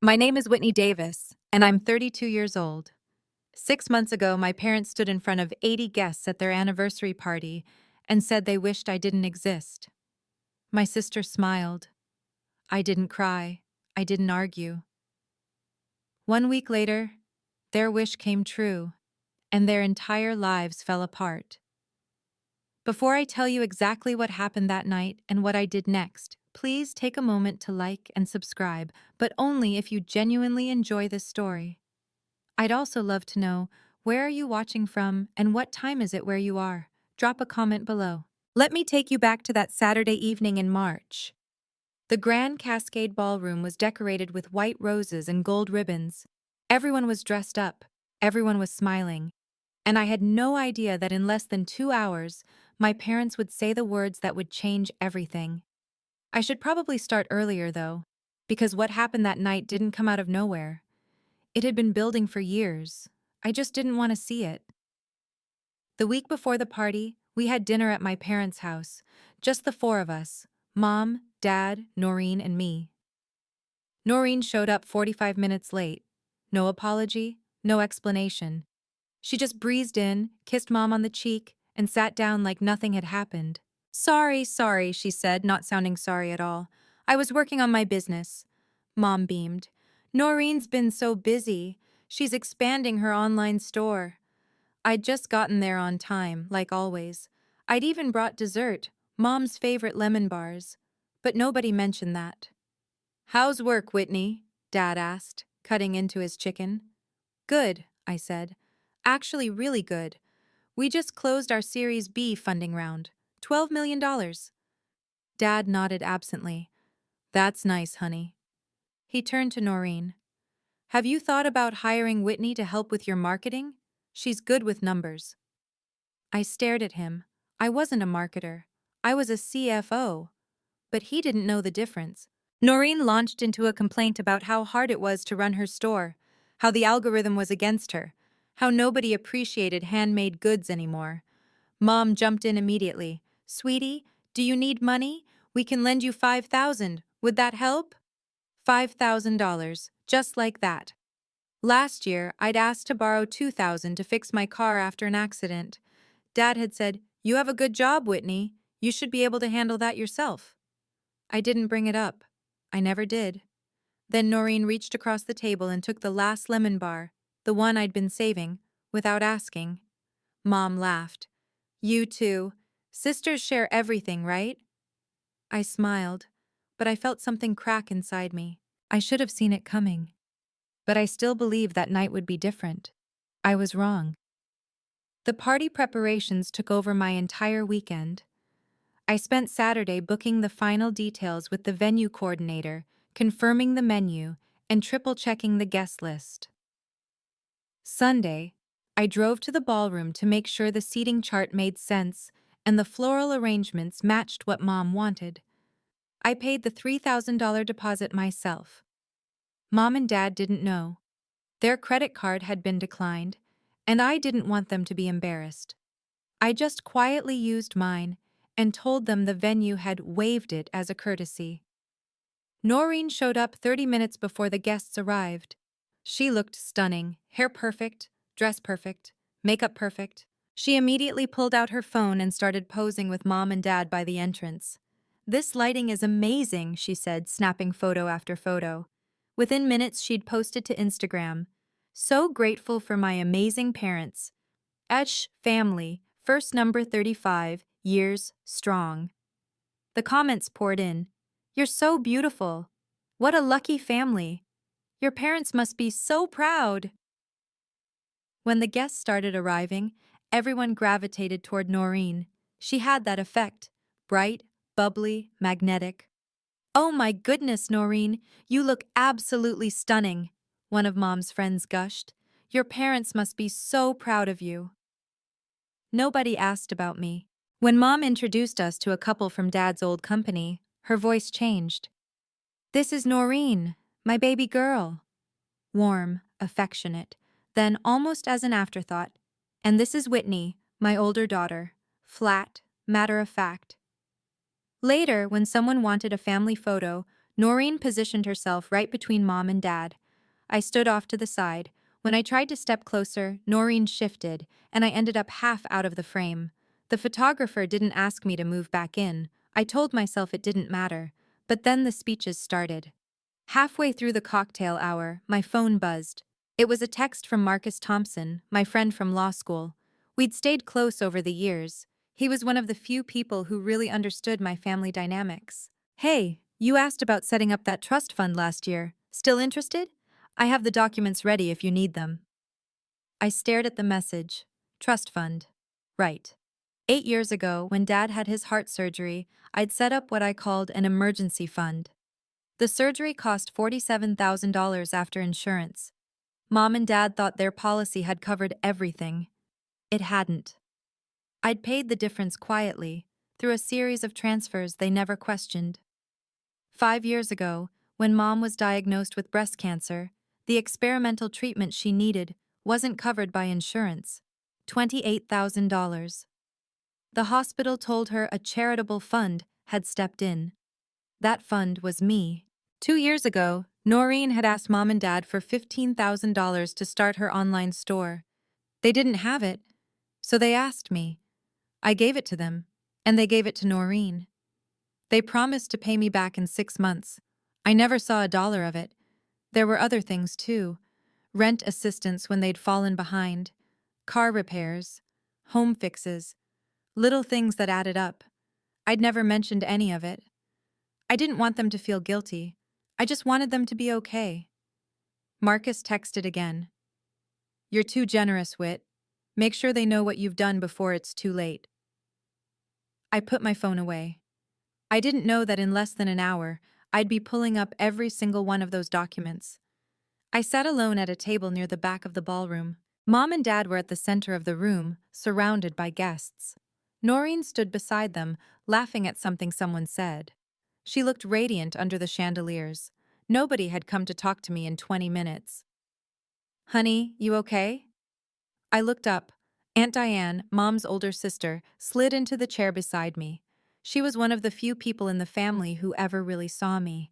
My name is Whitney Davis, and I'm 32 years old. 6 months ago, my parents stood in front of 80 guests at their anniversary party and said they wished I didn't exist. My sister smiled. I didn't cry. I didn't argue. 1 week later, their wish came true, and their entire lives fell apart. Before I tell you exactly what happened that night and what I did next, please take a moment to like and subscribe, but only if you genuinely enjoy this story. I'd also love to know, where are you watching from and what time is it where you are? Drop a comment below. Let me take you back to that Saturday evening in March. The Grand Cascade Ballroom was decorated with white roses and gold ribbons. Everyone was dressed up, everyone was smiling, and I had no idea that in less than 2 hours, my parents would say the words that would change everything. I should probably start earlier, though, because what happened that night didn't come out of nowhere. It had been building for years. I just didn't want to see it. The week before the party, we had dinner at my parents' house, just the four of us: Mom, Dad, Noreen, and me. Noreen showed up 45 minutes late. No apology, no explanation. She just breezed in, kissed Mom on the cheek, and sat down like nothing had happened. Sorry, she said, not sounding sorry at all. I was working on my business. Mom beamed. Noreen's been so busy. She's expanding her online store. I'd just gotten there on time, like always. I'd even brought dessert, Mom's favorite lemon bars. But nobody mentioned that. How's work, Whitney? Dad asked, cutting into his chicken. Good, I said. Actually, really good. We just closed our Series B funding round. $12 million. Dad nodded absently. That's nice, honey. He turned to Noreen. Have you thought about hiring Whitney to help with your marketing? She's good with numbers. I stared at him. I wasn't a marketer. I was a CFO. But he didn't know the difference. Noreen launched into a complaint about how hard it was to run her store, how the algorithm was against her, how nobody appreciated handmade goods anymore. Mom jumped in immediately. Sweetie, do you need money? We can lend you $5,000. Would that help? $5,000, just like that. Last year, I'd asked to borrow $2,000 to fix my car after an accident. Dad had said, You have a good job, Whitney. You should be able to handle that yourself. I didn't bring it up. I never did. Then Noreen reached across the table and took the last lemon bar, the one I'd been saving, without asking. Mom laughed. You too. Sisters share everything, right? I smiled, but I felt something crack inside me. I should have seen it coming. But I still believed that night would be different. I was wrong. The party preparations took over my entire weekend. I spent Saturday booking the final details with the venue coordinator, confirming the menu, and triple-checking the guest list. Sunday, I drove to the ballroom to make sure the seating chart made sense and the floral arrangements matched what Mom wanted. I paid the $3,000 deposit myself. Mom and Dad didn't know. Their credit card had been declined, and I didn't want them to be embarrassed. I just quietly used mine and told them the venue had waived it as a courtesy. Noreen showed up 30 minutes before the guests arrived. She looked stunning, hair perfect, dress perfect, makeup perfect. She immediately pulled out her phone and started posing with Mom and Dad by the entrance. This lighting is amazing, she said, snapping photo after photo. Within minutes, she'd posted to Instagram. So grateful for my amazing parents. Family, first number 35, years strong. The comments poured in. You're so beautiful. What a lucky family. Your parents must be so proud. When the guests started arriving, everyone gravitated toward Noreen. She had that effect. Bright, bubbly, magnetic. Oh my goodness, Noreen, you look absolutely stunning, one of Mom's friends gushed. Your parents must be so proud of you. Nobody asked about me. When Mom introduced us to a couple from Dad's old company, her voice changed. This is Noreen, my baby girl. Warm, affectionate, then almost as an afterthought. And this is Whitney, my older daughter. Flat, matter of fact. Later, when someone wanted a family photo, Noreen positioned herself right between Mom and Dad. I stood off to the side. When I tried to step closer, Noreen shifted, and I ended up half out of the frame. The photographer didn't ask me to move back in. I told myself it didn't matter. But then the speeches started. Halfway through the cocktail hour, my phone buzzed. It was a text from Marcus Thompson, my friend from law school. We'd stayed close over the years. He was one of the few people who really understood my family dynamics. Hey, you asked about setting up that trust fund last year. Still interested? I have the documents ready if you need them. I stared at the message. Trust fund. Right. 8 years ago, when Dad had his heart surgery, I'd set up what I called an emergency fund. The surgery cost $47,000 after insurance. Mom and Dad thought their policy had covered everything. It hadn't. I'd paid the difference quietly, through a series of transfers they never questioned. 5 years ago, when Mom was diagnosed with breast cancer, the experimental treatment she needed wasn't covered by insurance. $28,000. The hospital told her a charitable fund had stepped in. That fund was me. 2 years ago, Noreen had asked Mom and Dad for $15,000 to start her online store. They didn't have it, so they asked me. I gave it to them, and they gave it to Noreen. They promised to pay me back in 6 months. I never saw a dollar of it. There were other things, too. Rent assistance when they'd fallen behind, car repairs, home fixes, little things that added up. I'd never mentioned any of it. I didn't want them to feel guilty. I just wanted them to be okay. Marcus texted again. You're too generous, Whit. Make sure they know what you've done before it's too late. I put my phone away. I didn't know that in less than an hour, I'd be pulling up every single one of those documents. I sat alone at a table near the back of the ballroom. Mom and Dad were at the center of the room, surrounded by guests. Noreen stood beside them, laughing at something someone said. She looked radiant under the chandeliers. Nobody had come to talk to me in 20 minutes. Honey, you okay? I looked up. Aunt Diane, Mom's older sister, slid into the chair beside me. She was one of the few people in the family who ever really saw me.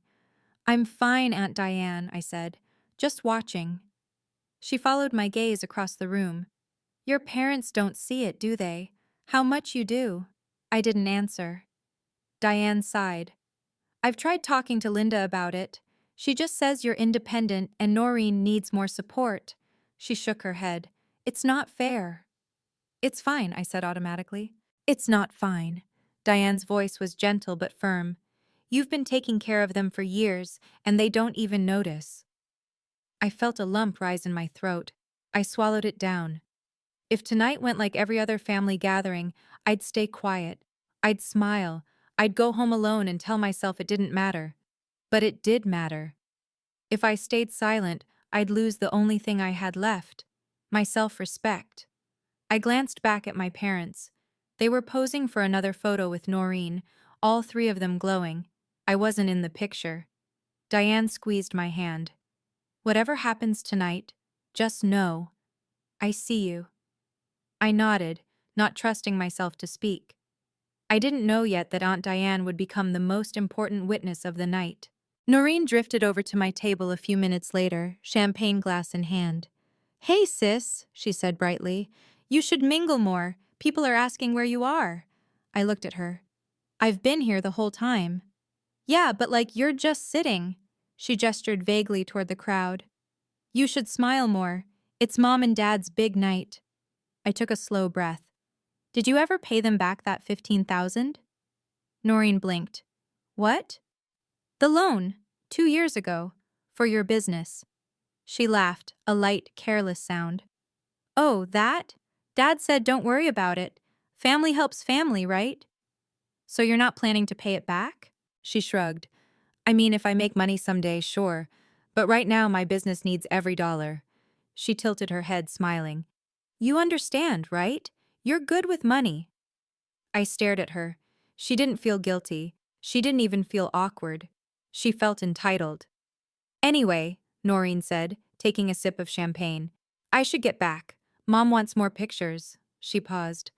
I'm fine, Aunt Diane, I said. Just watching. She followed my gaze across the room. Your parents don't see it, do they? How much you do? I didn't answer. Diane sighed. I've tried talking to Linda about it. She just says you're independent and Noreen needs more support. She shook her head. It's not fair. It's fine, I said automatically. It's not fine. Diane's voice was gentle but firm. You've been taking care of them for years, and they don't even notice. I felt a lump rise in my throat. I swallowed it down. If tonight went like every other family gathering, I'd stay quiet. I'd smile. I'd go home alone and tell myself it didn't matter. But it did matter. If I stayed silent, I'd lose the only thing I had left, my self-respect. I glanced back at my parents. They were posing for another photo with Noreen, all three of them glowing. I wasn't in the picture. Diane squeezed my hand. Whatever happens tonight, just know. I see you. I nodded, not trusting myself to speak. I didn't know yet that Aunt Diane would become the most important witness of the night. Noreen drifted over to my table a few minutes later, champagne glass in hand. Hey, sis, she said brightly. You should mingle more. People are asking where you are. I looked at her. I've been here the whole time. Yeah, but like you're just sitting. She gestured vaguely toward the crowd. You should smile more. It's Mom and Dad's big night. I took a slow breath. Did you ever pay them back that $15,000? Noreen blinked. What? The loan, 2 years ago, for your business. She laughed, a light, careless sound. Oh, that? Dad said don't worry about it. Family helps family, right? So you're not planning to pay it back? She shrugged. I mean, if I make money someday, sure. But right now my business needs every dollar. She tilted her head, smiling. You understand, right? You're good with money. I stared at her. She didn't feel guilty. She didn't even feel awkward. She felt entitled. Anyway, Noreen said, taking a sip of champagne. I should get back. Mom wants more pictures. She paused.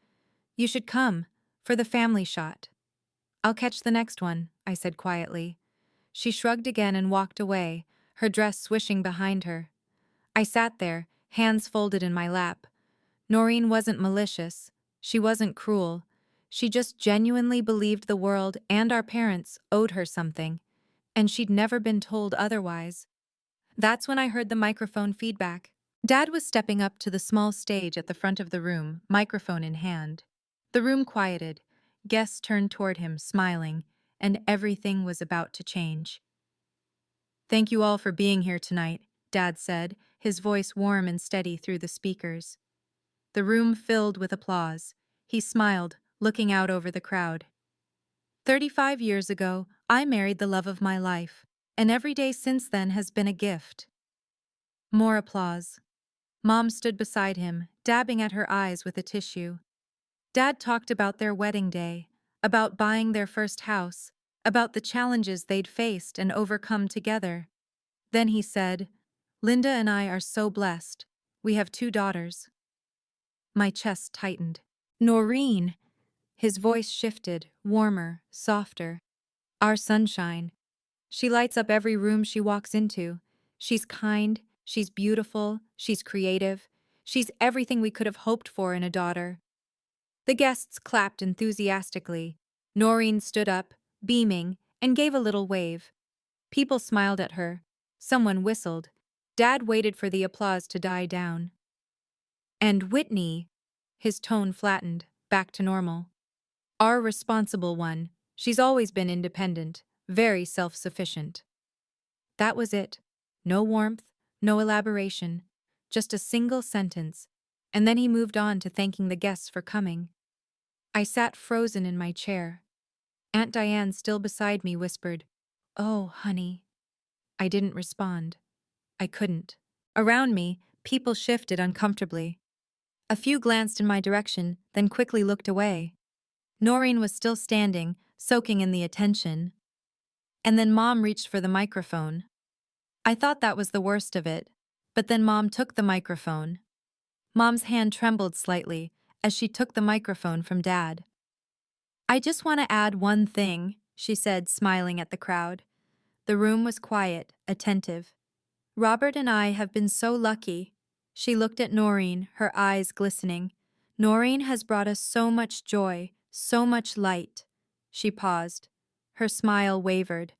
You should come, for the family shot. I'll catch the next one, I said quietly. She shrugged again and walked away, her dress swishing behind her. I sat there, hands folded in my lap. Noreen wasn't malicious. She wasn't cruel. She just genuinely believed the world and our parents owed her something, and she'd never been told otherwise. That's when I heard the microphone feedback. Dad was stepping up to the small stage at the front of the room, microphone in hand. The room quieted. Guests turned toward him, smiling, and everything was about to change. "Thank you all for being here tonight," Dad said, his voice warm and steady through the speakers. The room filled with applause. He smiled, looking out over the crowd. "35 years ago, I married the love of my life, and every day since then has been a gift." More applause. Mom stood beside him, dabbing at her eyes with a tissue. Dad talked about their wedding day, about buying their first house, about the challenges they'd faced and overcome together. Then he said, "Linda and I are so blessed. We have 2 daughters." My chest tightened. "Noreen!" His voice shifted, warmer, softer. "Our sunshine. She lights up every room she walks into. She's kind, she's beautiful, she's creative. She's everything we could have hoped for in a daughter." The guests clapped enthusiastically. Noreen stood up, beaming, and gave a little wave. People smiled at her. Someone whistled. Dad waited for the applause to die down. "And Whitney," his tone flattened, back to normal. "Our responsible one. She's always been independent, very self-sufficient." That was it. No warmth, no elaboration, just a single sentence, and then he moved on to thanking the guests for coming. I sat frozen in my chair. Aunt Diane, still beside me, whispered, "Oh, honey." I didn't respond. I couldn't. Around me, people shifted uncomfortably. A few glanced in my direction, then quickly looked away. Noreen was still standing, soaking in the attention. And then Mom reached for the microphone. I thought that was the worst of it, but then Mom took the microphone. Mom's hand trembled slightly as she took the microphone from Dad. "I just want to add one thing," she said, smiling at the crowd. The room was quiet, attentive. "Robert and I have been so lucky." She looked at Noreen, her eyes glistening. "Noreen has brought us so much joy, so much light." She paused. Her smile wavered.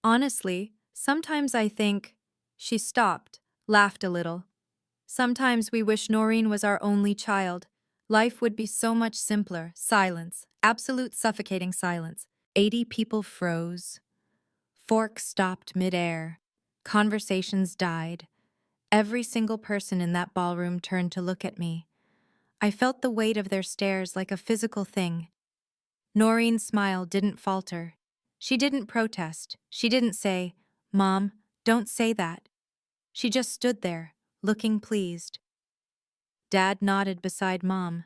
"Honestly, sometimes I think—" She stopped, laughed a little. "Sometimes we wish Noreen was our only child. Life would be so much simpler." Silence. Absolute suffocating silence. 80 people froze. Forks stopped midair. Conversations died. Every single person in that ballroom turned to look at me. I felt the weight of their stares like a physical thing. Noreen's smile didn't falter. She didn't protest. She didn't say, "Mom, don't say that." She just stood there, looking pleased. Dad nodded beside Mom.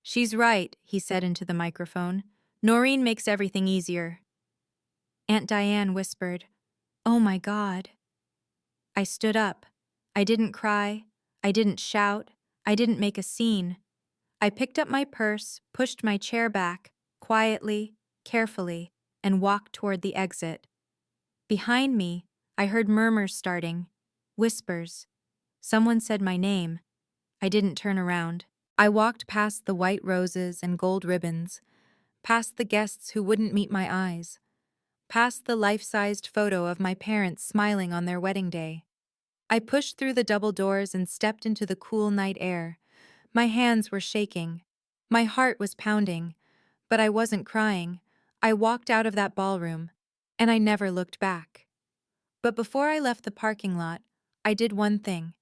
"She's right," he said into the microphone. "Noreen makes everything easier." Aunt Diane whispered, "Oh my God." I stood up. I didn't cry. I didn't shout. I didn't make a scene. I picked up my purse, pushed my chair back, quietly, carefully, and walked toward the exit. Behind me, I heard murmurs starting, whispers. Someone said my name. I didn't turn around. I walked past the white roses and gold ribbons, past the guests who wouldn't meet my eyes, past the life-sized photo of my parents smiling on their wedding day. I pushed through the double doors and stepped into the cool night air. My hands were shaking. My heart was pounding, but I wasn't crying. I walked out of that ballroom, and I never looked back. But before I left the parking lot, I did one thing.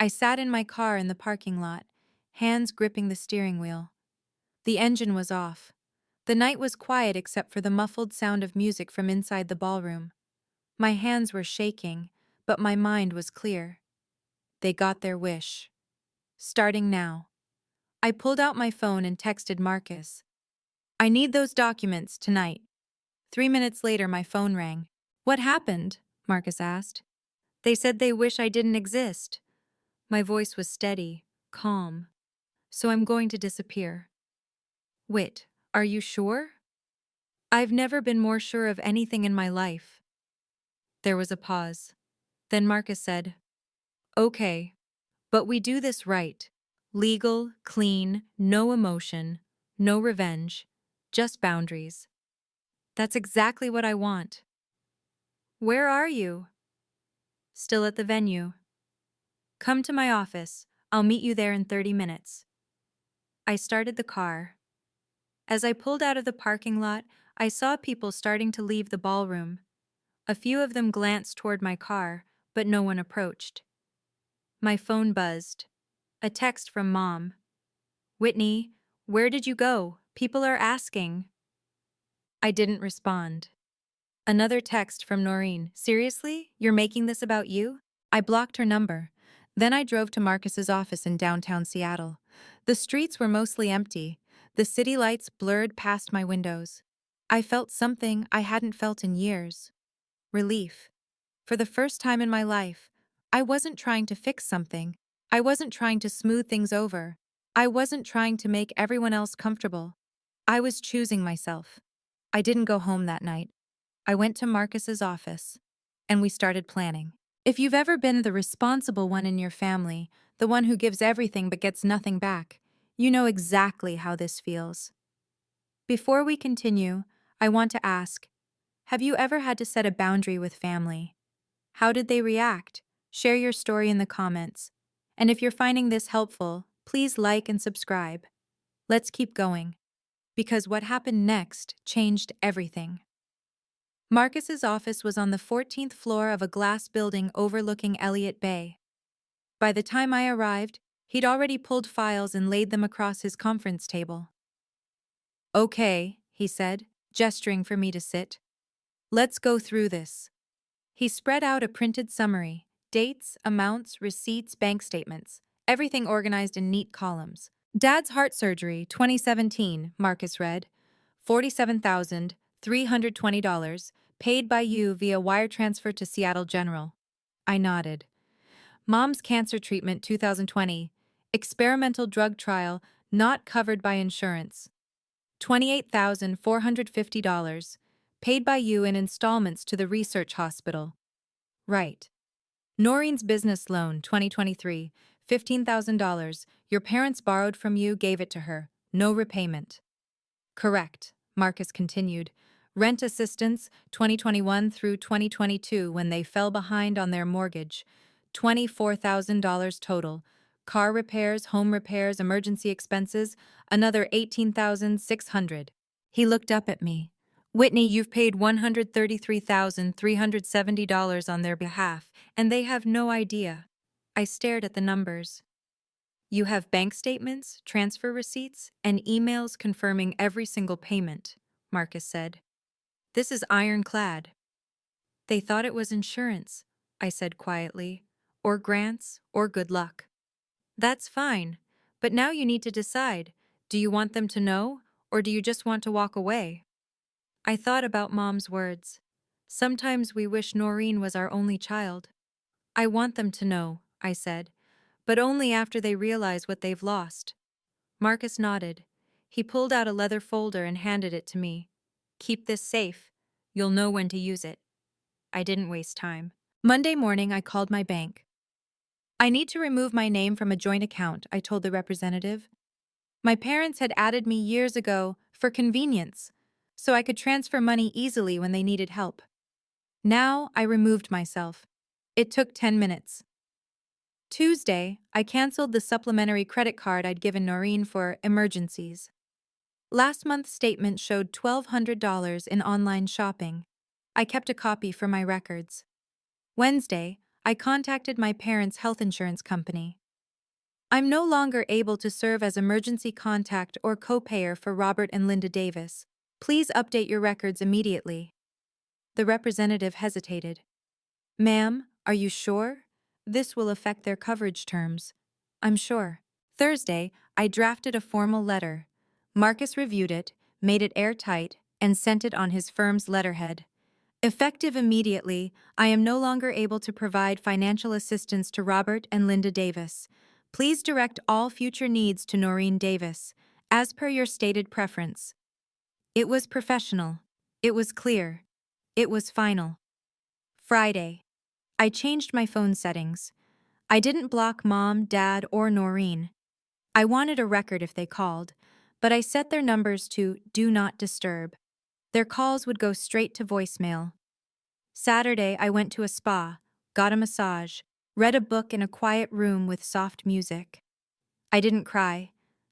I sat in my car in the parking lot, hands gripping the steering wheel. The engine was off. The night was quiet except for the muffled sound of music from inside the ballroom. My hands were shaking, but my mind was clear. They got their wish. Starting now. I pulled out my phone and texted Marcus. "I need those documents tonight." 3 minutes later, my phone rang. "What happened?" Marcus asked. "They said they wish I didn't exist." My voice was steady, calm. "So I'm going to disappear." "Wait, are you sure?" "I've never been more sure of anything in my life." There was a pause. Then Marcus said, "Okay, but we do this right. Legal, clean, no emotion, no revenge, just boundaries." That's exactly what I want. Where are you? Still at the venue. Come to my office. I'll meet you there in 30 minutes. I started the car. As I pulled out of the parking lot, I saw people starting to leave the ballroom. A few of them glanced toward my car, but no one approached. My phone buzzed. A text from Mom. "Whitney, where did you go? People are asking." I didn't respond. Another text from Noreen. "Seriously? You're making this about you?" I blocked her number. Then I drove to Marcus's office in downtown Seattle. The streets were mostly empty. The city lights blurred past my windows. I felt something I hadn't felt in years. Relief. For the first time in my life, I wasn't trying to fix something. I wasn't trying to smooth things over. I wasn't trying to make everyone else comfortable. I was choosing myself. I didn't go home that night. I went to Marcus's office, and we started planning. If you've ever been the responsible one in your family, the one who gives everything but gets nothing back, you know exactly how this feels. Before we continue, I want to ask, have you ever had to set a boundary with family? How did they react? Share your story in the comments. And if you're finding this helpful, please like and subscribe. Let's keep going, because what happened next changed everything. Marcus's office was on the 14th floor of a glass building overlooking Elliott Bay. By the time I arrived, he'd already pulled files and laid them across his conference table. "Okay," he said, gesturing for me to sit. "Let's go through this." He spread out a printed summary: dates, amounts, receipts, bank statements, everything organized in neat columns. "Dad's heart surgery, 2017, Marcus read. $47,320, paid by you via wire transfer to Seattle General. I nodded. "Mom's cancer treatment, 2020. Experimental drug trial, not covered by insurance. $28,450, paid by you in installments to the research hospital." Right. "Noreen's business loan, 2023, $15,000. Your parents borrowed from you, gave it to her. No repayment." Correct, Marcus continued. "Rent assistance, 2021 through 2022, when they fell behind on their mortgage. $24,000 total. Car repairs, home repairs, emergency expenses, another $18,600. He looked up at me. "Whitney, you've paid $133,370 on their behalf, and they have no idea." I stared at the numbers. "You have bank statements, transfer receipts, and emails confirming every single payment," Marcus said. "This is ironclad." "They thought it was insurance," I said quietly, "or grants, or good luck." "That's fine, but now you need to decide. Do you want them to know, or do you just want to walk away?" I thought about Mom's words. Sometimes we wish Noreen was our only child. "I want them to know," I said, "but only after they realize what they've lost." Marcus nodded. He pulled out a leather folder and handed it to me. "Keep this safe. You'll know when to use it." I didn't waste time. Monday morning, I called my bank. "I need to remove my name from a joint account," I told the representative. "My parents had added me years ago for convenience, so I could transfer money easily when they needed help. Now I removed myself. It took 10 minutes. Tuesday, I canceled the supplementary credit card I'd given Noreen for emergencies. Last month's statement showed $1,200 in online shopping. I kept a copy for my records. Wednesday, I contacted my parents' health insurance company. "I'm no longer able to serve as emergency contact or co-payer for Robert and Linda Davis. Please update your records immediately." The representative hesitated. "Ma'am, are you sure? This will affect their coverage terms." "I'm sure." Thursday, I drafted a formal letter. Marcus reviewed it, made it airtight, and sent it on his firm's letterhead. "Effective immediately, I am no longer able to provide financial assistance to Robert and Linda Davis. Please direct all future needs to Noreen Davis, as per your stated preference." It was professional. It was clear. It was final. Friday. I changed my phone settings. I didn't block Mom, Dad, or Noreen. I wanted a record if they called, but I set their numbers to Do Not Disturb. Their calls would go straight to voicemail. Saturday, I went to a spa, got a massage, read a book in a quiet room with soft music. I didn't cry.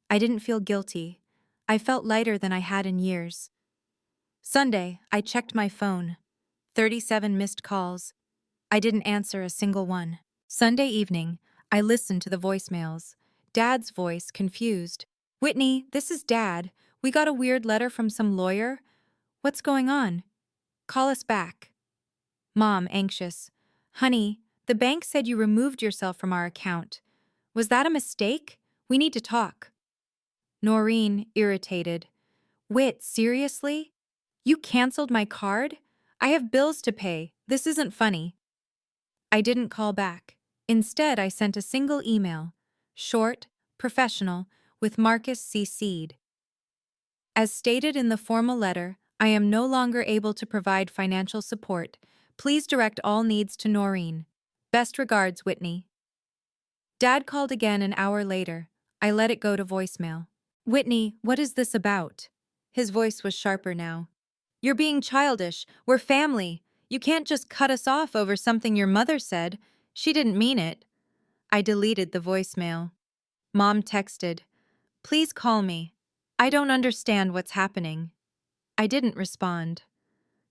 I didn't feel guilty. I felt lighter than I had in years. Sunday, I checked my phone. 37 missed calls. I didn't answer a single one. Sunday evening, I listened to the voicemails. Dad's voice, confused. "Whitney, this is Dad. We got a weird letter from some lawyer. What's going on? Call us back." Mom, anxious. "Honey, the bank said you removed yourself from our account. Was that a mistake? We need to talk." Noreen, irritated. "Whit, seriously? You canceled my card? I have bills to pay. This isn't funny." I didn't call back. Instead, I sent a single email, short, professional, with Marcus CC'd. As stated in the formal letter, I am no longer able to provide financial support. Please direct all needs to Noreen. Best regards, Whitney. Dad called again an hour later. I let it go to voicemail. "Whitney, what is this about?" His voice was sharper now. "You're being childish. We're family. You can't just cut us off over something your mother said. She didn't mean it." I deleted the voicemail. Mom texted, "Please call me. I don't understand what's happening." I didn't respond.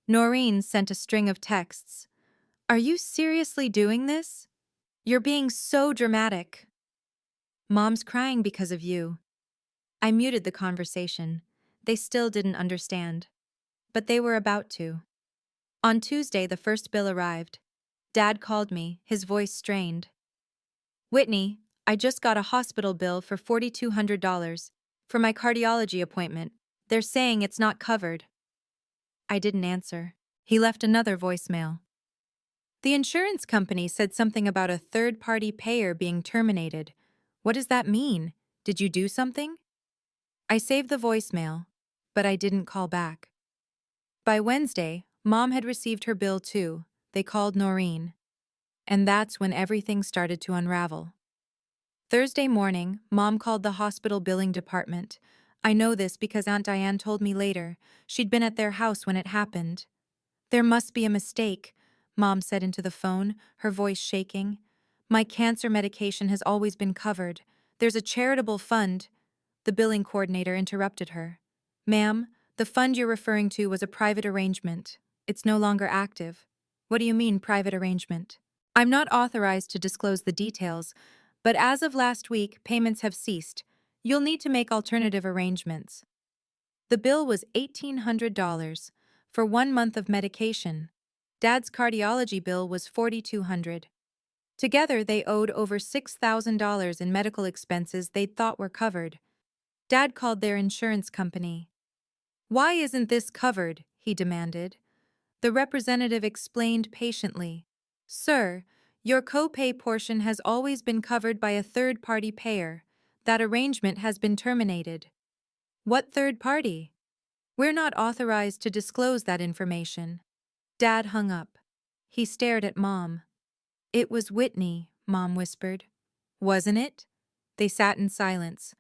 Noreen sent a string of texts. "Are you seriously doing this? You're being so dramatic." "Mom's crying because of you." I muted the conversation. They still didn't understand. But they were about to. On Tuesday, the first bill arrived. Dad called me, his voice strained. "Whitney, I just got a hospital bill for $4,200 for my cardiology appointment. They're saying it's not covered." I didn't answer. He left another voicemail. "The insurance company said something about a third-party payer being terminated. What does that mean? Did you do something?" I saved the voicemail, but I didn't call back. By Wednesday, Mom had received her bill too. They called Noreen. And that's when everything started to unravel. Thursday morning, Mom called the hospital billing department. I know this because Aunt Diane told me later. She'd been at their house when it happened. "There must be a mistake," Mom said into the phone, her voice shaking. "My cancer medication has always been covered. There's a charitable fund." The billing coordinator interrupted her. "Ma'am, the fund you're referring to was a private arrangement. It's no longer active." "What do you mean, private arrangement?" "I'm not authorized to disclose the details, but as of last week, payments have ceased. You'll need to make alternative arrangements." The bill was $1,800 for 1 month of medication. Dad's cardiology bill was $4,200. Together, they owed over $6,000 in medical expenses they'd thought were covered. Dad called their insurance company. "Why isn't this covered?" he demanded. The representative explained patiently. "Sir, your copay portion has always been covered by a third-party payer. That arrangement has been terminated." "What third party?" "We're not authorized to disclose that information." Dad hung up. He stared at Mom. "It was Whitney," Mom whispered. "Wasn't it?" They sat in silence.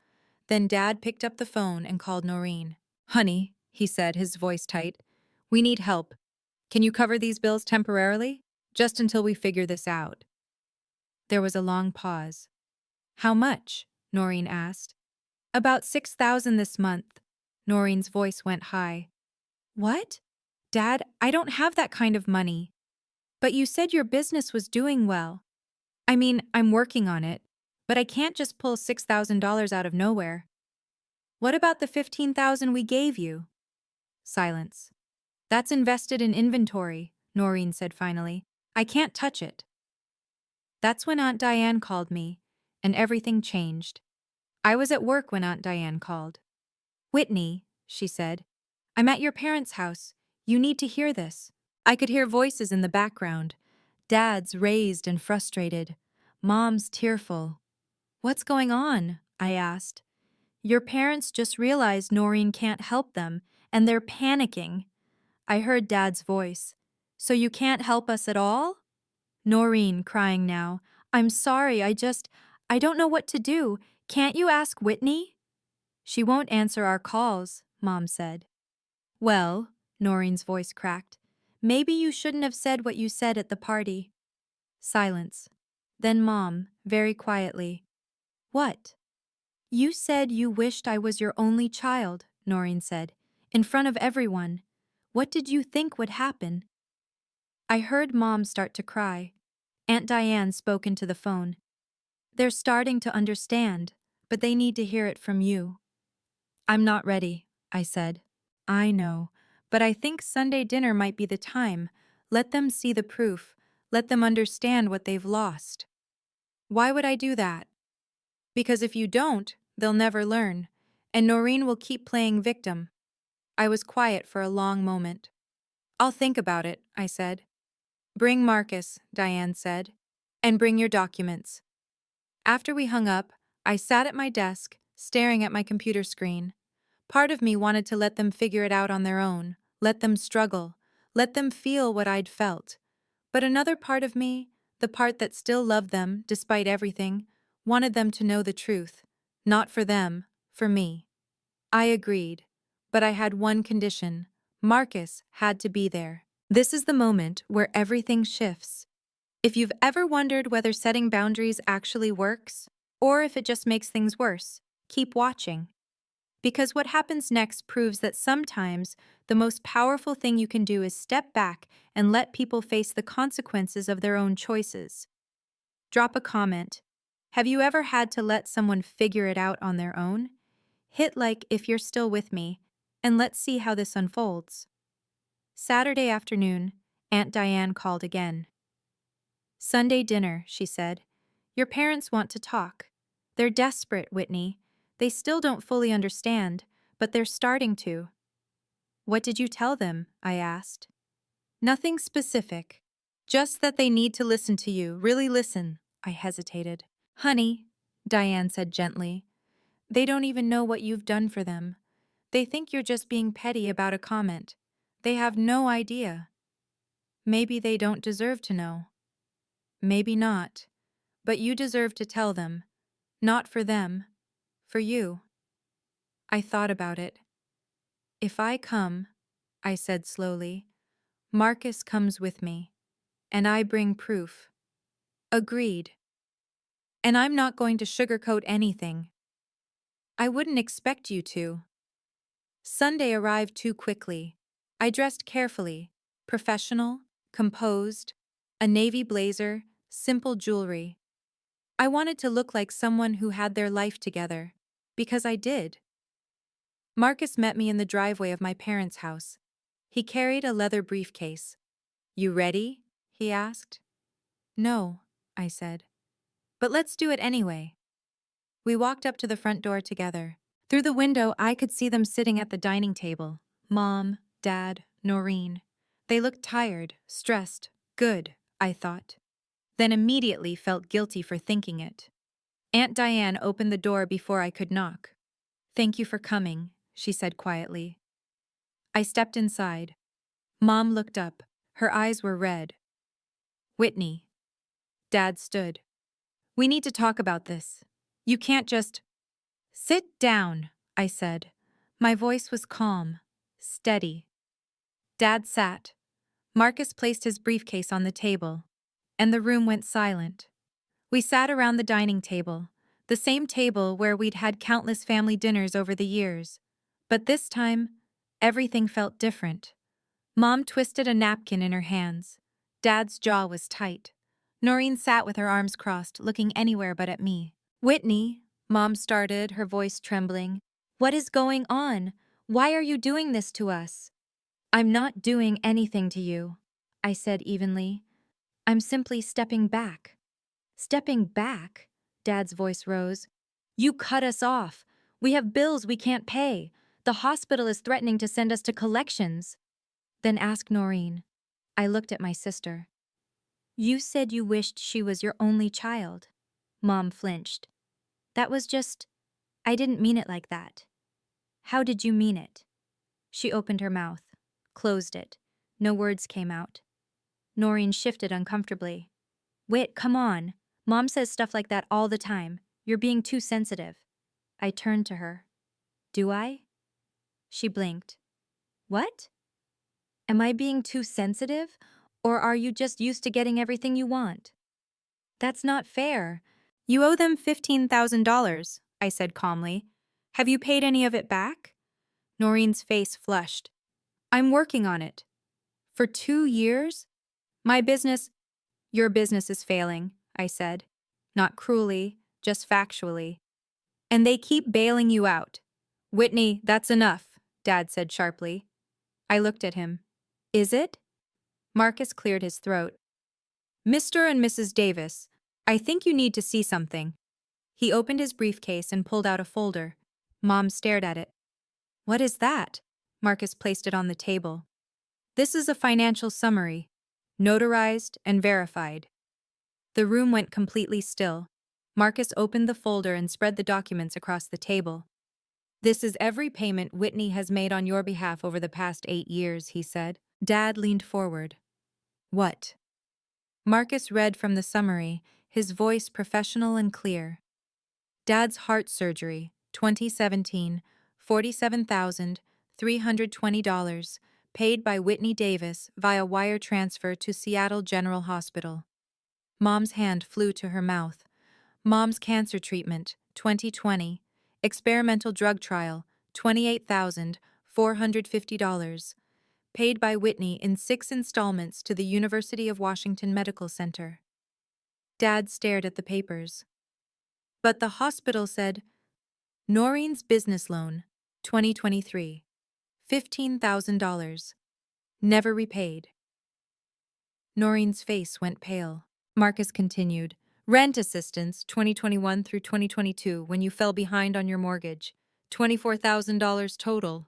Then Dad picked up the phone and called Noreen. "Honey," he said, his voice tight, "we need help. Can you cover these bills temporarily? Just until we figure this out." There was a long pause. "How much?" Noreen asked. "About $6,000 this month." Noreen's voice went high. "What?" "Dad, I don't have that kind of money." "But you said your business was doing well." "I mean, I'm working on it, but I can't just pull $6,000 out of nowhere." "What about the $15,000 we gave you?" Silence. "That's invested in inventory," Noreen said finally. "I can't touch it." That's when Aunt Diane called me, and everything changed. I was at work when Aunt Diane called. "Whitney," she said, "I'm at your parents' house. You need to hear this." I could hear voices in the background. Dad's raised and frustrated. Mom's tearful. "What's going on?" I asked. "Your parents just realized Noreen can't help them, and they're panicking." I heard Dad's voice. So you can't help us at all? Noreen, crying now. I'm sorry, I don't know what to do. Can't you ask Whitney? She won't answer our calls, Mom said. Well, Noreen's voice cracked. Maybe you shouldn't have said what you said at the party. Silence. Then Mom, very quietly. What? You said you wished I was your only child, Noreen said, in front of everyone. What did you think would happen? I heard Mom start to cry. Aunt Diane spoke into the phone. They're starting to understand, but they need to hear it from you. I'm not ready, I said. I know, but I think Sunday dinner might be the time. Let them see the proof. Let them understand what they've lost. Why would I do that? Because if you don't, they'll never learn, and Noreen will keep playing victim. I was quiet for a long moment. I'll think about it, I said. Bring Marcus, Diane said, and bring your documents. After we hung up, I sat at my desk, staring at my computer screen. Part of me wanted to let them figure it out on their own, let them struggle, let them feel what I'd felt. But another part of me, the part that still loved them despite everything, wanted them to know the truth. Not for them, for me. I agreed, but I had one condition. Marcus had to be there. This is the moment where everything shifts. If you've ever wondered whether setting boundaries actually works, or if it just makes things worse, keep watching. Because what happens next proves that sometimes the most powerful thing you can do is step back and let people face the consequences of their own choices. Drop a comment. Have you ever had to let someone figure it out on their own? Hit like if you're still with me, and let's see how this unfolds. Saturday afternoon, Aunt Diane called again. Sunday dinner, she said. Your parents want to talk. They're desperate, Whitney. They still don't fully understand, but they're starting to. What did you tell them? I asked. Nothing specific. Just that they need to listen to you, really listen. I hesitated. Honey, Diane said gently, they don't even know what you've done for them. They think you're just being petty about a comment. They have no idea. Maybe they don't deserve to know. Maybe not. But you deserve to tell them. Not for them. For you. I thought about it. If I come, I said slowly, Marcus comes with me, and I bring proof. Agreed. And I'm not going to sugarcoat anything. I wouldn't expect you to. Sunday arrived too quickly. I dressed carefully, professional, composed, a navy blazer, simple jewelry. I wanted to look like someone who had their life together, because I did. Marcus met me in the driveway of my parents' house. He carried a leather briefcase. You ready? He asked. No, I said. But let's do it anyway. We walked up to the front door together. Through the window, I could see them sitting at the dining table. Mom, Dad, Noreen. They looked tired, stressed, good, I thought. Then immediately felt guilty for thinking it. Aunt Diane opened the door before I could knock. Thank you for coming, she said quietly. I stepped inside. Mom looked up. Her eyes were red. Whitney. Dad stood. We need to talk about this. You can't just... Sit down, I said. My voice was calm, steady. Dad sat. Marcus placed his briefcase on the table, and the room went silent. We sat around the dining table, the same table where we'd had countless family dinners over the years. But this time, everything felt different. Mom twisted a napkin in her hands. Dad's jaw was tight. Noreen sat with her arms crossed, looking anywhere but at me. Whitney, Mom started, her voice trembling. What is going on? Why are you doing this to us? I'm not doing anything to you, I said evenly. I'm simply stepping back. Stepping back? Dad's voice rose. You cut us off. We have bills we can't pay. The hospital is threatening to send us to collections. Then ask Noreen. I looked at my sister. You said you wished she was your only child. Mom flinched. That was just... I didn't mean it like that. How did you mean it? She opened her mouth, closed it. No words came out. Noreen shifted uncomfortably. Whit, come on. Mom says stuff like that all the time. You're being too sensitive. I turned to her. Do I? She blinked. What? Am I being too sensitive? Or are you just used to getting everything you want? That's not fair. You owe them $15,000, I said calmly. Have you paid any of it back? Noreen's face flushed. I'm working on it. For 2 years? My business— Your business is failing, I said. Not cruelly, just factually. And they keep bailing you out. Whitney, that's enough, Dad said sharply. I looked at him. Is it? Marcus cleared his throat. Mr. and Mrs. Davis, I think you need to see something. He opened his briefcase and pulled out a folder. Mom stared at it. What is that? Marcus placed it on the table. This is a financial summary, notarized and verified. The room went completely still. Marcus opened the folder and spread the documents across the table. This is every payment Whitney has made on your behalf over the past 8 years, he said. Dad leaned forward. What? Marcus read from the summary, his voice professional and clear. Dad's heart surgery, 2017, $47,320, paid by Whitney Davis via wire transfer to Seattle General Hospital. Mom's hand flew to her mouth. Mom's cancer treatment, 2020, experimental drug trial, $28,450, paid by Whitney in 6 installments to the University of Washington Medical Center. Dad stared at the papers. But the hospital said, Noreen's business loan, 2023, $15,000, never repaid. Noreen's face went pale. Marcus continued, rent assistance, 2021 through 2022, when you fell behind on your mortgage, $24,000 total.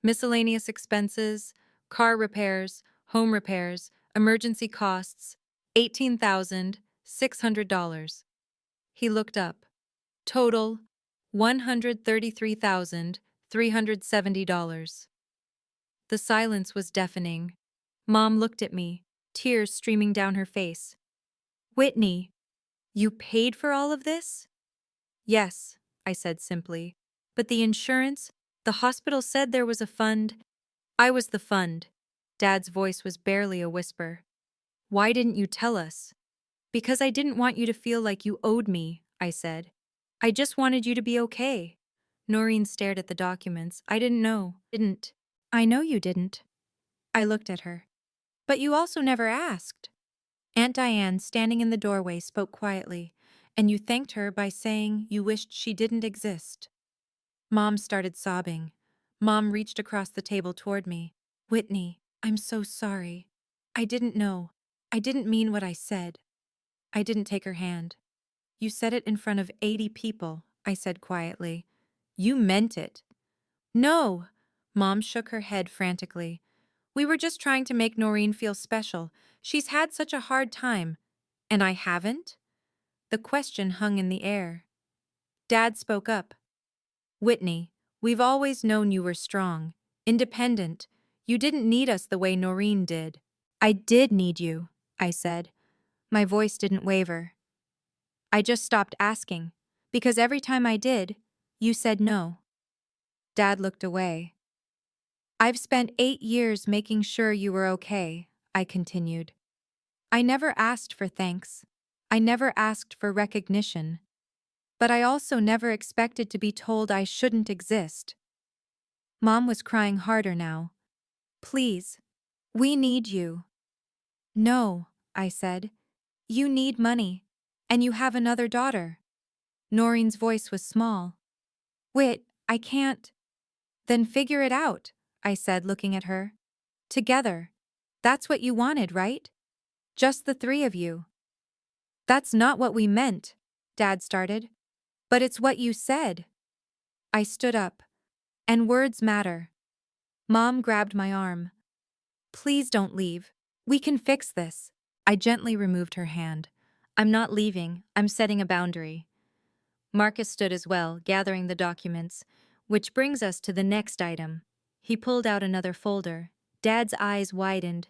Miscellaneous expenses, car repairs, home repairs, emergency costs, $18,600. He looked up. Total, $133,370. The silence was deafening. Mom looked at me, tears streaming down her face. Whitney, you paid for all of this? Yes, I said simply. But the insurance, the hospital said there was a fund. I was the fund. Dad's voice was barely a whisper. Why didn't you tell us? Because I didn't want you to feel like you owed me, I said. I just wanted you to be okay. Noreen stared at the documents. I didn't know. Didn't. I know you didn't. I looked at her. But you also never asked. Aunt Diane, standing in the doorway, spoke quietly, and you thanked her by saying you wished she didn't exist. Mom started sobbing. Mom reached across the table toward me. Whitney, I'm so sorry. I didn't know. I didn't mean what I said. I didn't take her hand. You said it in front of 80 people, I said quietly. You meant it. No! Mom shook her head frantically. We were just trying to make Noreen feel special. She's had such a hard time. And I haven't? The question hung in the air. Dad spoke up. Whitney, we've always known you were strong, independent. You didn't need us the way Noreen did. I did need you, I said. My voice didn't waver. I just stopped asking, because every time I did, you said no. Dad looked away. I've spent 8 years making sure you were okay, I continued. I never asked for thanks. I never asked for recognition. But I also never expected to be told I shouldn't exist. Mom was crying harder now. Please, we need you. No, I said. You need money, and you have another daughter. Noreen's voice was small. Whit, I can't. Then figure it out, I said, looking at her. Together. That's what you wanted, right? Just the 3 of you. That's not what we meant, Dad started. But it's what you said. I stood up. And words matter. Mom grabbed my arm. Please don't leave. We can fix this. I gently removed her hand. I'm not leaving. I'm setting a boundary. Marcus stood as well, gathering the documents, which brings us to the next item. He pulled out another folder. Dad's eyes widened.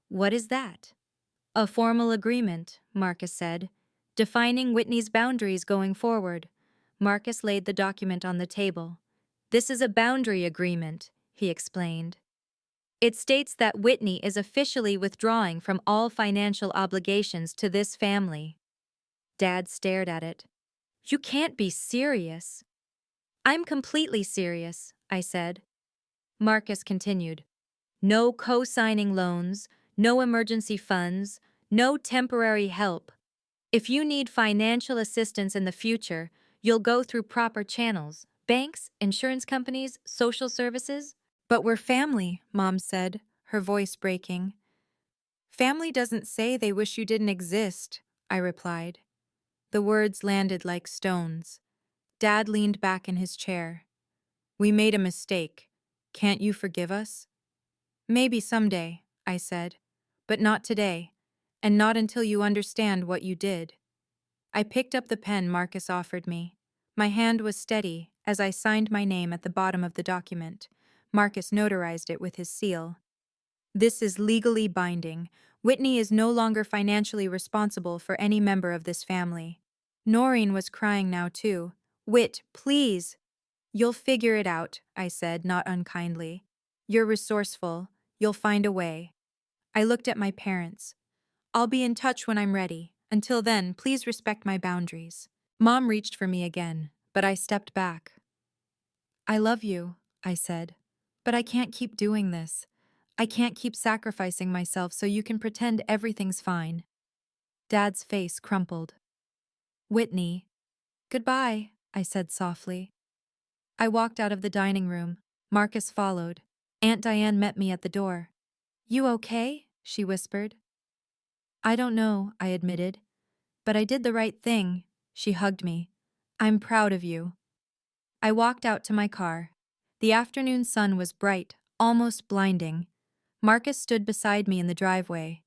What is that? A formal agreement, Marcus said, defining Whitney's boundaries going forward. Marcus laid the document on the table. This is a boundary agreement, he explained. It states that Whitney is officially withdrawing from all financial obligations to this family. Dad stared at it. You can't be serious. I'm completely serious, I said. Marcus continued. No co-signing loans, no emergency funds, no temporary help. If you need financial assistance in the future, you'll go through proper channels, banks, insurance companies, social services. But we're family, Mom said, her voice breaking. Family doesn't say they wish you didn't exist, I replied. The words landed like stones. Dad leaned back in his chair. We made a mistake. Can't you forgive us? Maybe someday, I said, but not today, and not until you understand what you did. I picked up the pen Marcus offered me. My hand was steady as I signed my name at the bottom of the document. Marcus notarized it with his seal. This is legally binding. Whitney is no longer financially responsible for any member of this family. Noreen was crying now too. Whit, please. You'll figure it out, I said, not unkindly. You're resourceful. You'll find a way. I looked at my parents. I'll be in touch when I'm ready. Until then, please respect my boundaries. Mom reached for me again, but I stepped back. I love you, I said, but I can't keep doing this. I can't keep sacrificing myself so you can pretend everything's fine. Dad's face crumpled. Whitney. Goodbye, I said softly. I walked out of the dining room. Marcus followed. Aunt Diane met me at the door. You okay? She whispered. I don't know, I admitted. But I did the right thing. She hugged me. I'm proud of you. I walked out to my car. The afternoon sun was bright, almost blinding. Marcus stood beside me in the driveway.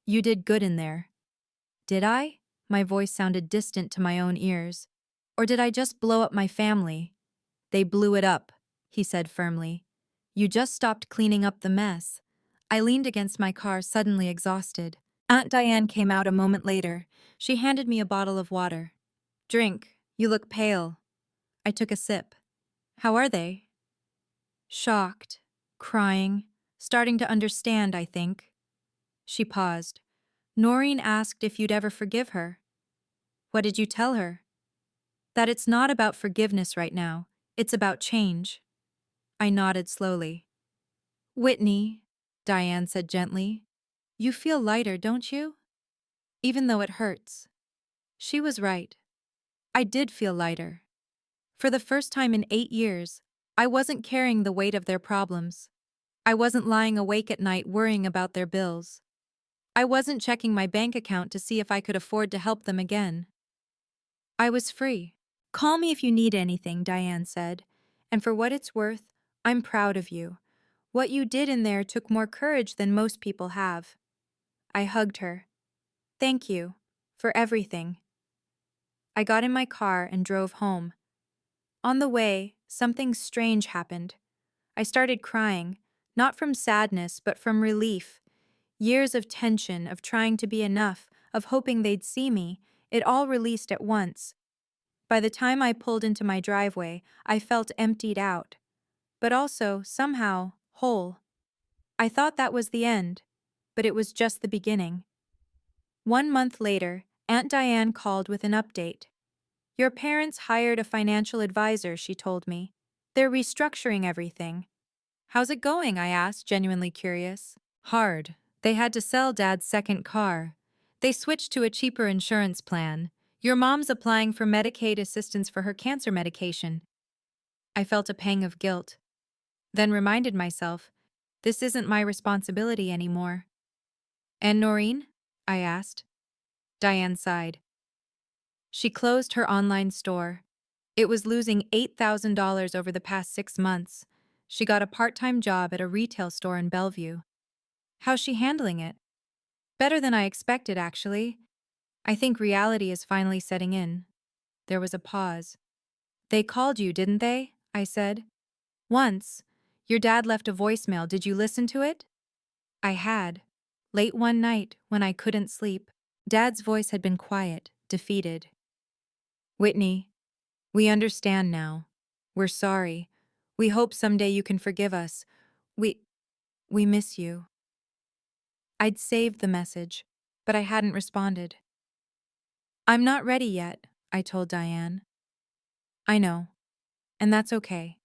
You did good in there. Did I? My voice sounded distant to my own ears. Or did I just blow up my family? They blew it up, he said firmly. You just stopped cleaning up the mess. I leaned against my car, suddenly exhausted. Aunt Diane came out a moment later. She handed me a bottle of water. Drink. You look pale. I took a sip. How are they? Shocked, crying, starting to understand, I think. She paused. Noreen asked if you'd ever forgive her. What did you tell her? That it's not about forgiveness right now. It's about change. I nodded slowly. Whitney, Diane said gently, you feel lighter, don't you? Even though it hurts. She was right. I did feel lighter. For the first time in 8 years, I wasn't carrying the weight of their problems. I wasn't lying awake at night worrying about their bills. I wasn't checking my bank account to see if I could afford to help them again. I was free. Call me if you need anything, Diane said. And for what it's worth, I'm proud of you. What you did in there took more courage than most people have. I hugged her. Thank you. For everything. I got in my car and drove home. On the way, something strange happened. I started crying, not from sadness, but from relief. Years of tension, of trying to be enough, of hoping they'd see me, it all released at once. By the time I pulled into my driveway, I felt emptied out, but also, somehow, whole. I thought that was the end, but it was just the beginning. 1 month later, Aunt Diane called with an update. Your parents hired a financial advisor, she told me. They're restructuring everything. How's it going? I asked, genuinely curious. Hard. They had to sell Dad's second car. They switched to a cheaper insurance plan. Your mom's applying for Medicaid assistance for her cancer medication. I felt a pang of guilt, then reminded myself, this isn't my responsibility anymore. And Noreen? I asked. Diane sighed. She closed her online store. It was losing $8,000 over the past 6 months. She got a part-time job at a retail store in Bellevue. How's she handling it? Better than I expected, actually. I think reality is finally setting in. There was a pause. They called you, didn't they? I said. Once. Your dad left a voicemail. Did you listen to it? I had. Late one night, when I couldn't sleep, Dad's voice had been quiet, defeated. "Whitney, we understand now. We're sorry. We hope someday you can forgive us. We we miss you." I'd saved the message, but I hadn't responded. "I'm not ready yet," I told Diane. "I know, and that's okay.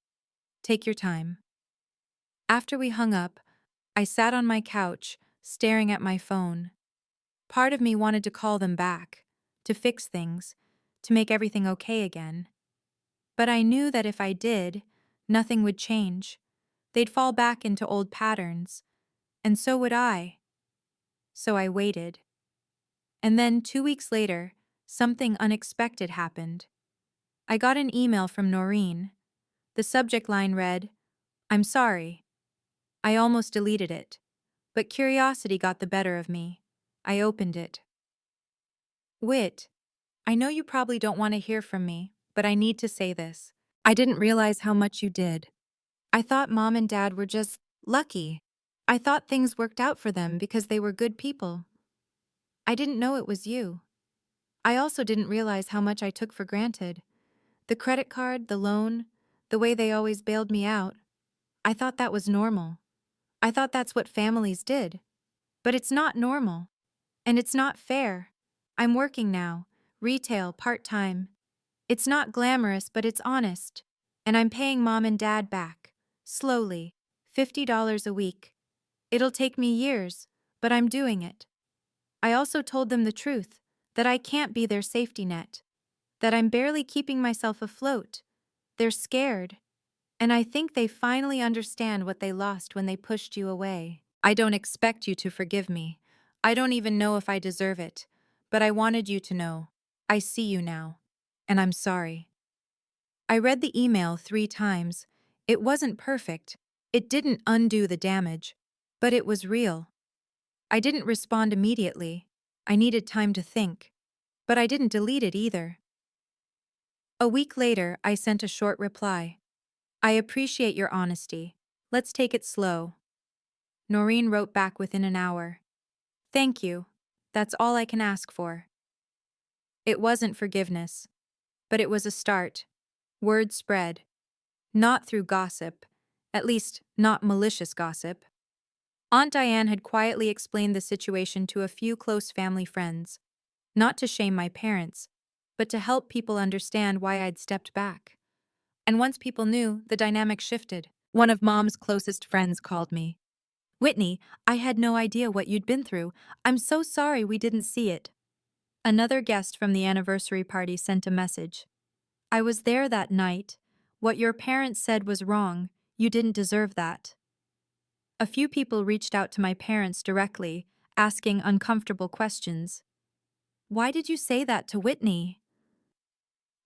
Take your time." After we hung up, I sat on my couch, staring at my phone. Part of me wanted to call them back, to fix things, to make everything okay again. But I knew that if I did, nothing would change. They'd fall back into old patterns, and so would I. So I waited. And then 2 weeks later, something unexpected happened. I got an email from Noreen. The subject line read, "I'm sorry." I almost deleted it, but curiosity got the better of me. I opened it. "Wit, I know you probably don't want to hear from me, but I need to say this. I didn't realize how much you did. I thought Mom and Dad were just lucky. I thought things worked out for them because they were good people. I didn't know it was you. I also didn't realize how much I took for granted. The credit card, the loan, the way they always bailed me out. I thought that was normal. I thought that's what families did. But it's not normal. And it's not fair. I'm working now, retail, part-time. It's not glamorous, but it's honest. And I'm paying Mom and Dad back. Slowly. $50 a week. It'll take me years, but I'm doing it. I also told them the truth, that I can't be their safety net. That I'm barely keeping myself afloat. They're scared. And I think they finally understand what they lost when they pushed you away. I don't expect you to forgive me. I don't even know if I deserve it. But I wanted you to know. I see you now. And I'm sorry. I read the email 3 times. It wasn't perfect. It didn't undo the damage. But it was real. I didn't respond immediately. I needed time to think. But I didn't delete it either. A week later, I sent a short reply. "I appreciate your honesty. Let's take it slow." Noreen wrote back within an hour. "Thank you. That's all I can ask for." It wasn't forgiveness, but it was a start. Word spread. Not through gossip. At least, not malicious gossip. Aunt Diane had quietly explained the situation to a few close family friends. Not to shame my parents, but to help people understand why I'd stepped back. And once people knew, the dynamic shifted. One of Mom's closest friends called me. "Whitney, I had no idea what you'd been through. I'm so sorry we didn't see it." Another guest from the anniversary party sent a message. "I was there that night. What your parents said was wrong. You didn't deserve that." A few people reached out to my parents directly, asking uncomfortable questions. "Why did you say that to Whitney?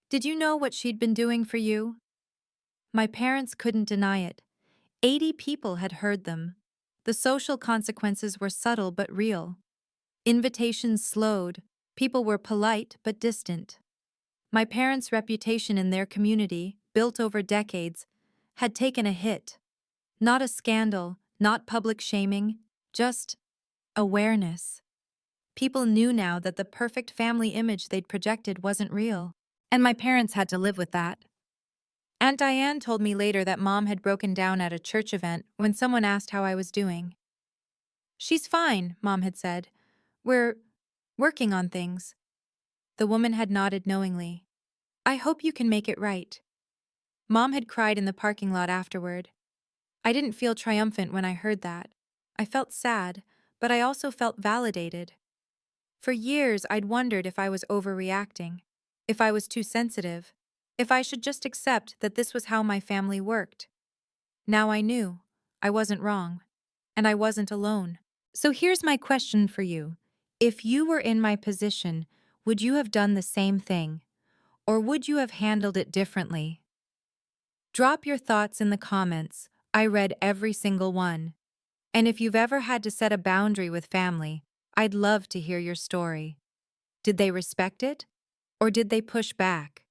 Did you know what she'd been doing for you?" My parents couldn't deny it. 80 people had heard them. The social consequences were subtle but real. Invitations slowed. People were polite but distant. My parents' reputation in their community, built over decades, had taken a hit. Not a scandal, not public shaming, just awareness. People knew now that the perfect family image they'd projected wasn't real. And my parents had to live with that. Aunt Diane told me later that Mom had broken down at a church event when someone asked how I was doing. "She's fine," Mom had said. "We're working on things." The woman had nodded knowingly. "I hope you can make it right." Mom had cried in the parking lot afterward. I didn't feel triumphant when I heard that. I felt sad, but I also felt validated. For years, I'd wondered if I was overreacting, if I was too sensitive, if I should just accept that this was how my family worked. Now I knew. I wasn't wrong. And I wasn't alone. So here's my question for you. If you were in my position, would you have done the same thing? Or would you have handled it differently? Drop your thoughts in the comments. I read every single one. And if you've ever had to set a boundary with family, I'd love to hear your story. Did they respect it? Or did they push back?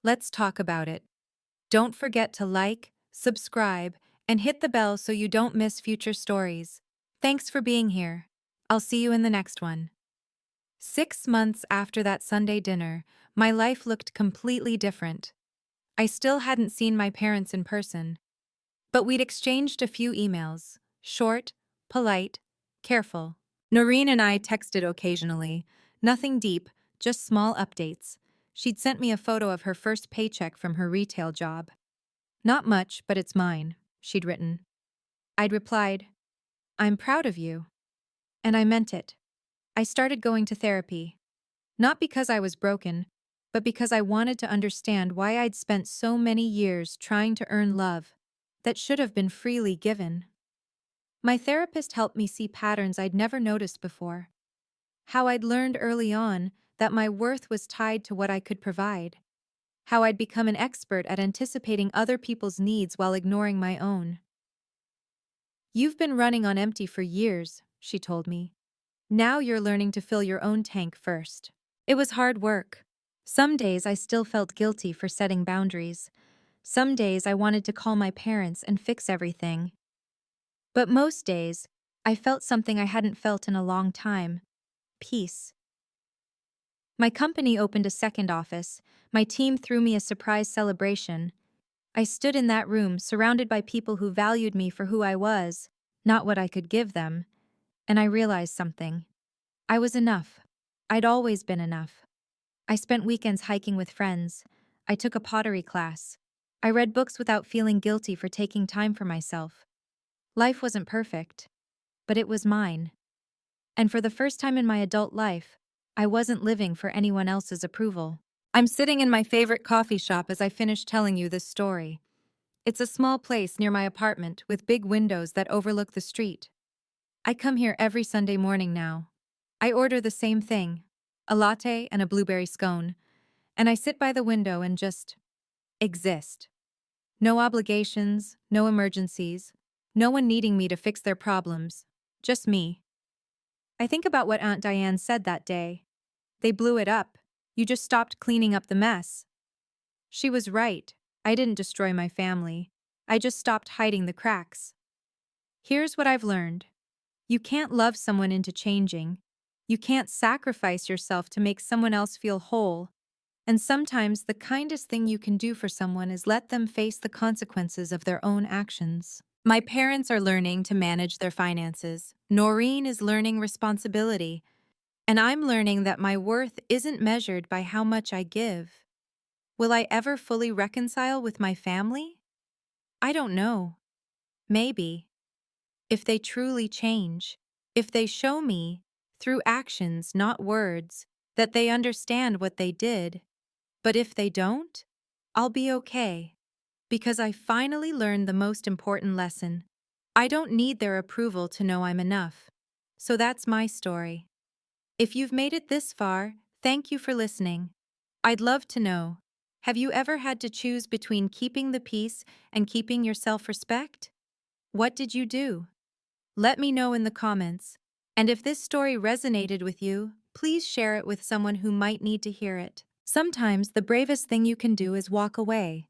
Let's talk about it. Don't forget to like, subscribe, and hit the bell so you don't miss future stories. Thanks for being here. I'll see you in the next one. 6 months after that Sunday dinner, my life looked completely different. I still hadn't seen my parents in person, but we'd exchanged a few emails, short, polite, careful. Noreen and I texted occasionally, nothing deep, just small updates. She'd sent me a photo of her first paycheck from her retail job. Not much, but it's mine, she'd written. I'd replied, I'm proud of you. And I meant it. I started going to therapy. Not because I was broken, but because I wanted to understand why I'd spent so many years trying to earn love that should have been freely given. My therapist helped me see patterns I'd never noticed before. How I'd learned early on that my worth was tied to what I could provide. How I'd become an expert at anticipating other people's needs while ignoring my own. You've been running on empty for years, she told me. Now you're learning to fill your own tank first. It was hard work. Some days I still felt guilty for setting boundaries. Some days I wanted to call my parents and fix everything. But most days, I felt something I hadn't felt in a long time. Peace. My company opened a second office. My team threw me a surprise celebration. I stood in that room surrounded by people who valued me for who I was, not what I could give them. And I realized something. I was enough. I'd always been enough. I spent weekends hiking with friends. I took a pottery class. I read books without feeling guilty for taking time for myself. Life wasn't perfect, but it was mine. And for the first time in my adult life, I wasn't living for anyone else's approval. I'm sitting in my favorite coffee shop as I finish telling you this story. It's a small place near my apartment with big windows that overlook the street. I come here every Sunday morning now. I order the same thing, a latte and a blueberry scone, and I sit by the window and just exist. No obligations, no emergencies, no one needing me to fix their problems, just me. I think about what Aunt Diane said that day. They blew it up. You just stopped cleaning up the mess. She was right. I didn't destroy my family. I just stopped hiding the cracks. Here's what I've learned. You can't love someone into changing. You can't sacrifice yourself to make someone else feel whole. And sometimes the kindest thing you can do for someone is let them face the consequences of their own actions. My parents are learning to manage their finances. Noreen is learning responsibility. And I'm learning that my worth isn't measured by how much I give. Will I ever fully reconcile with my family? I don't know. Maybe. If they truly change. If they show me, through actions, not words, that they understand what they did. But if they don't, I'll be okay. Because I finally learned the most important lesson. I don't need their approval to know I'm enough. So that's my story. If you've made it this far, thank you for listening. I'd love to know, have you ever had to choose between keeping the peace and keeping your self-respect? What did you do? Let me know in the comments. And if this story resonated with you, please share it with someone who might need to hear it. Sometimes the bravest thing you can do is walk away.